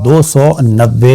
290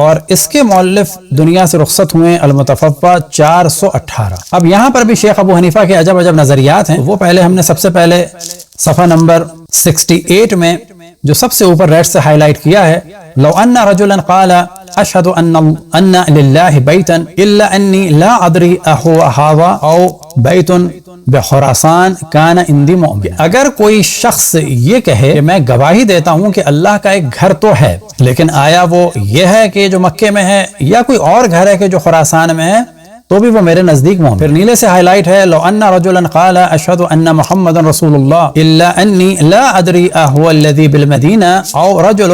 اور اس کے مؤلف دنیا سے رخصت ہوئے المتوفى 418۔ اب یہاں پر بھی شیخ ابو حنیفہ کے عجب عجب نظریات ہیں، وہ پہلے ہم نے سب سے پہلے صفحہ نمبر 68 میں جو سب سے اوپر ریڈ سے ہائی لائٹ کیا ہے، لو ان رجلا قال اشهد ان للہ بیتا الا انی لا ادری اهو هذا او بیت بخراسان کان عندی مؤمن۔ اگر کوئی شخص یہ کہے کہ میں گواہی دیتا ہوں کہ اللہ کا ایک گھر تو ہے، لیکن آیا وہ یہ ہے کہ جو مکے میں ہے یا کوئی اور گھر ہے کہ جو خراسان میں ہے، تو بھی وہ میرے نزدیک مومن۔ پھر نیلے سے ہائی لائٹ ہے، لو ان رجلا قال اشهد ان محمد رسول اللہ الا انی لا ادری اهو الذی بالمدینہ او رجل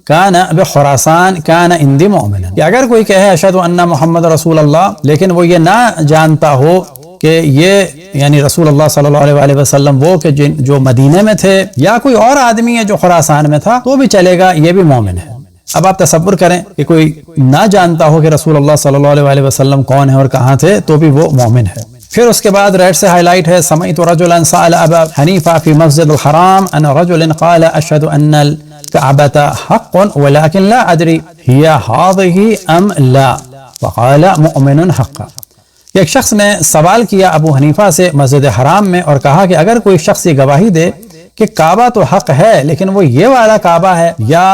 کان بخراسان کان عندی مؤمن۔ کہ اگر کوئی کہے اشہد ان محمد رسول اللہ، لیکن وہ یہ نہ جانتا ہو کہ یہ یعنی رسول اللہ صلی اللہ علیہ وآلہ وسلم وہ کہ جو مدینے میں تھے یا کوئی اور آدمی ہے جو خراسان میں تھا، تو بھی چلے گا، یہ بھی مومن ہے۔ اب آپ تصور کریں کہ کوئی نہ جانتا ہو کہ رسول اللہ صلی اللہ علیہ وآلہ وسلم کون ہے اور کہاں تھے، تو بھی وہ مومن ہے۔ پھر اس کے بعد ریڈ سے ہائی لائٹ ہے، سمعت رجلا سأل ابا حنیفہ فی مسجد الحرام ان رجل قال اشهد ان الكعبة حق ولكن لا ادری هي هذه ام لا وقال مؤمن حقا۔ ایک شخص نے سوال کیا ابو حنیفہ سے مسجد حرام میں اور کہا کہ اگر کوئی شخص یہ گواہی دے کہ کعبہ تو حق ہے، لیکن وہ یہ والا کعبہ ہے یا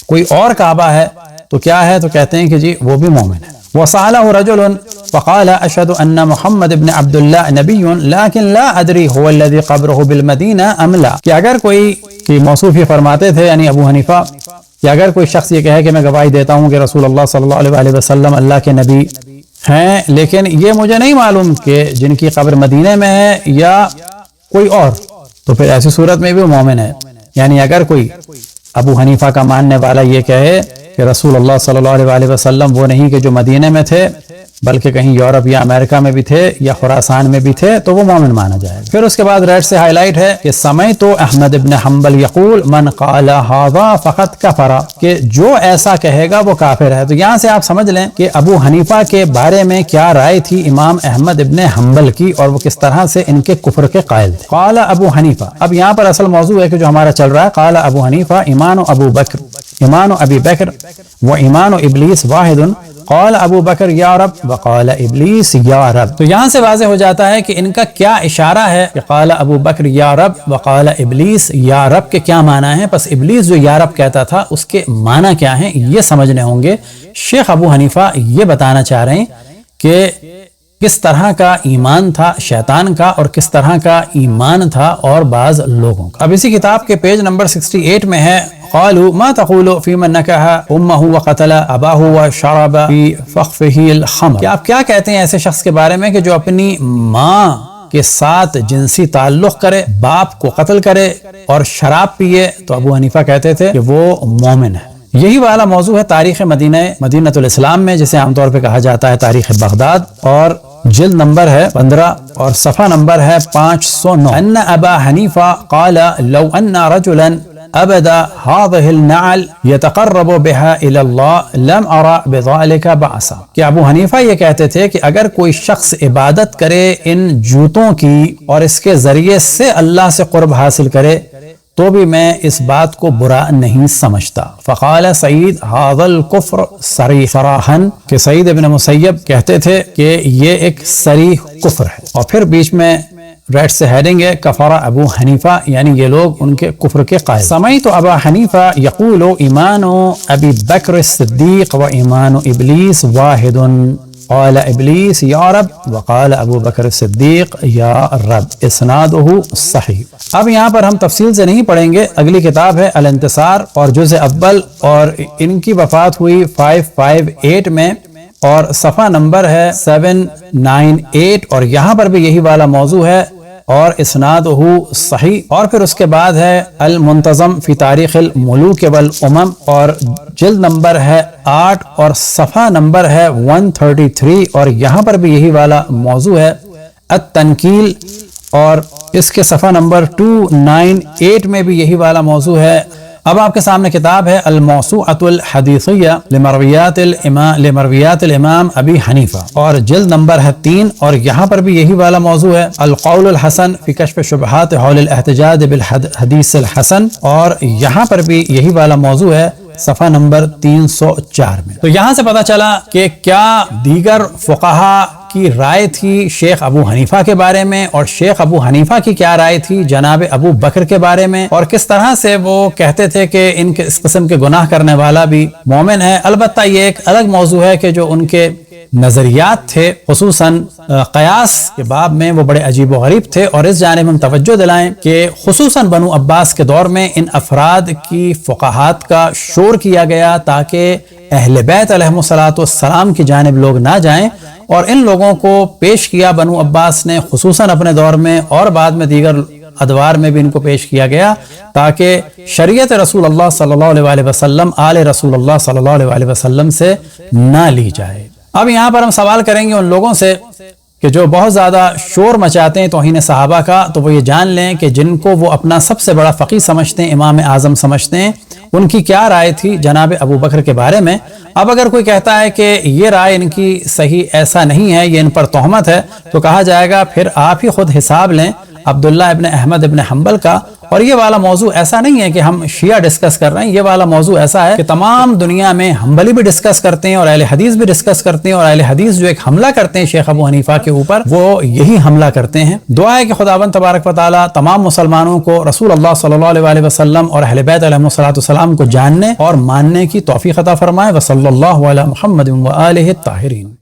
کوئی اور کعبہ ہے تو کیا ہے؟ تو کہتے ہیں کہ جی وہ بھی مومن ہے۔ وسأله رجل فقال اشهد ان محمد بن عبد الله نبی لیکن لا ادری هو الذي قبره بالمدینہ ام لا۔ کہ اگر کوئی کی موصوفی فرماتے تھے یعنی ابو حنیفہ کہ اگر کوئی شخص یہ کہے کہ میں گواہی دیتا ہوں کہ رسول اللہ صلی اللہ علیہ وآلہ وسلم اللہ کے نبی ہیں، لیکن یہ مجھے نہیں معلوم کہ جن کی قبر مدینے میں ہے یا کوئی اور، تو پھر ایسی صورت میں بھی مومن ہے۔ یعنی اگر کوئی ابو حنیفہ کا ماننے والا یہ کہے کہ رسول اللہ صلی اللہ علیہ وآلہ وسلم وہ نہیں کہ جو مدینے میں تھے بلکہ کہیں یورپ یا امریکہ میں بھی تھے یا خراسان میں بھی تھے، تو وہ مومن مانا جائے گا۔ پھر اس کے بعد ریڈ سے ہائی لائٹ ہے کہ سمعت احمد ابن حنبل یقول من قال هذا فقد کفر، کہ جو ایسا کہے گا وہ کافر ہے۔ تو یہاں سے آپ سمجھ لیں کہ ابو حنیفہ کے بارے میں کیا رائے تھی امام احمد ابن حنبل کی اور وہ کس طرح سے ان کے کفر کے قائل تھے۔ قال ابو حنیفہ، اب یہاں پر اصل موضوع ہے کہ جو ہمارا چل رہا ہے، قال ابو حنیفہ ایمان ابو بکر ایمان ابی بکر و ایمان ابلیس واحد قال ابو بکر یا رب وقال ابلیس یا رب۔ تو یہاں سے واضح ہو جاتا ہے کہ ان کا کیا اشارہ ہے کہ قال ابو بکر یا رب وقال ابلیس یا رب کے کیا معنی ہیں، پس ابلیس جو یا رب کہتا تھا اس کے معنی کیا ہیں یہ سمجھنے ہوں گے۔ شیخ ابو حنیفہ یہ بتانا چاہ رہے ہیں کہ کس طرح کا ایمان تھا شیطان کا اور کس طرح کا ایمان تھا اور بعض لوگوں کا۔ اب اسی کتاب کے پیج نمبر 68 میں ہے، قالوا ما تقول في من نكح امه وقتل اباه وشرب في فخفه الخمر، کہ آپ کیا کہتے ہیں ایسے شخص کے بارے میں کہ جو اپنی ماں کے ساتھ جنسی تعلق کرے، باپ کو قتل کرے اور شراب پیے؟ تو ابو حنیفہ کہتے تھے کہ وہ مومن ہے۔ یہی والا موضوع ہے تاریخ مدینہ الاسلام میں، جسے عام طور پہ کہا جاتا ہے تاریخ بغداد، اور جلد نمبر ہے 15 اور صفحہ نمبر ہے 509۔ ان ابا حنیفہ قال لو ان رجلا ابدا هذه النعل يتقرب بها الى الله لم ارى بذلك بأسا، کہ ابو حنیفہ یہ کہتے تھے کہ اگر کوئی شخص عبادت کرے ان جوتوں کی اور اس کے ذریعے سے اللہ سے قرب حاصل کرے تو بھی میں اس بات کو برا نہیں سمجھتا۔ فقال سعید هذا الكفر صریح صراحا، کہ سعید ابن مسیب کہتے تھے کہ یہ ایک صریح کفر ہے، اور پھر بیچ میں ریڈ سے ہیڈنگ ہے کفر ابو حنیفہ، یعنی یہ لوگ ان کے کفر کے قائل۔ سمعت ابا حنیفہ یقول ایمان ابی بکر الصدیق و ایمان ابلیس واحد قال ابلیس یا رب وقال ابو بکر الصدیق یا رب، اسنادہ صحیح۔ اب یہاں پر ہم تفصیل سے نہیں پڑھیں گے، اگلی کتاب ہے الانتصار اور جزء اول، اور ان کی وفات ہوئی 558 میں اور صفحہ نمبر ہے 798، اور یہاں پر بھی یہی والا موضوع ہے اور اسنادہ صحیح۔ اور پھر اس کے بعد ہے المنتظم فی تاریخ الملوک والامم، اور جلد نمبر ہے 8 اور صفحہ نمبر ہے 133، اور یہاں پر بھی یہی والا موضوع ہے التنکیل، اور اس کے صفحہ نمبر 298 میں بھی یہی والا موضوع ہے۔ اب آپ کے سامنے کتاب ہے الموسوعۃ الحدیثیہ لمرویات الامام ابی حنیفہ، اور جلد نمبر ہے 3، اور یہاں پر بھی یہی والا موضوع ہے القول الحسن فی کشف شبہات حول الاحتجاج بالحدیث الحسن، اور یہاں پر بھی یہی والا موضوع ہے صفحہ نمبر 304 میں۔ تو یہاں سے پتا چلا کہ کیا دیگر فقہا کی رائے تھی شیخ ابو حنیفہ کے بارے میں، اور شیخ ابو حنیفہ کی کیا رائے تھی جناب ابو بکر کے بارے میں، اور کس طرح سے وہ کہتے تھے کہ ان کے اس قسم کے گناہ کرنے والا بھی مومن ہے۔ البتہ یہ ایک الگ موضوع ہے کہ جو ان کے نظریات تھے خصوصاً قیاس کے باب میں وہ بڑے عجیب و غریب تھے، اور اس جانب ہم توجہ دلائیں کہ خصوصاً بنو عباس کے دور میں ان افراد کی فقاہات کا شور کیا گیا تاکہ اہل بیت علیہم السلام کی جانب لوگ نہ جائیں، اور ان لوگوں کو پیش کیا بنو عباس نے خصوصاً اپنے دور میں، اور بعد میں دیگر ادوار میں بھی ان کو پیش کیا گیا تاکہ شریعت رسول اللہ صلی اللہ علیہ وسلم آل رسول اللہ صلی اللہ علیہ وسلم سے نہ لی جائے۔ اب یہاں پر ہم سوال کریں گے ان لوگوں سے کہ جو بہت زیادہ شور مچاتے ہیں توہین صحابہ کا، تو وہ یہ جان لیں کہ جن کو وہ اپنا سب سے بڑا فقیہ سمجھتے ہیں، امام اعظم سمجھتے ہیں، ان کی کیا رائے تھی جناب ابو بکر کے بارے میں۔ اب اگر کوئی کہتا ہے کہ یہ رائے ان کی صحیح ایسا نہیں ہے، یہ ان پر تہمت ہے، تو کہا جائے گا پھر آپ ہی خود حساب لیں عبداللہ ابن احمد ابن حنبل کا۔ اور یہ والا موضوع ایسا نہیں ہے کہ ہم شیعہ ڈسکس کر رہے ہیں، یہ والا موضوع ایسا ہے کہ تمام دنیا میں حنبلی بھی ڈسکس کرتے ہیں اور اہل حدیث بھی ڈسکس کرتے ہیں، اور اہل حدیث جو ایک حملہ کرتے ہیں شیخ ابو حنیفہ کے اوپر، وہ یہی حملہ کرتے ہیں۔ دعا ہے کہ خداوند تبارک و تعالی تمام مسلمانوں کو رسول اللہ صلی اللہ علیہ وسلم اور اہل بیت علیہم السلام کو جاننے اور ماننے کی توفیق عطا فرمائے۔ وصلی اللہ علی محمد و آلہ الطاہرین۔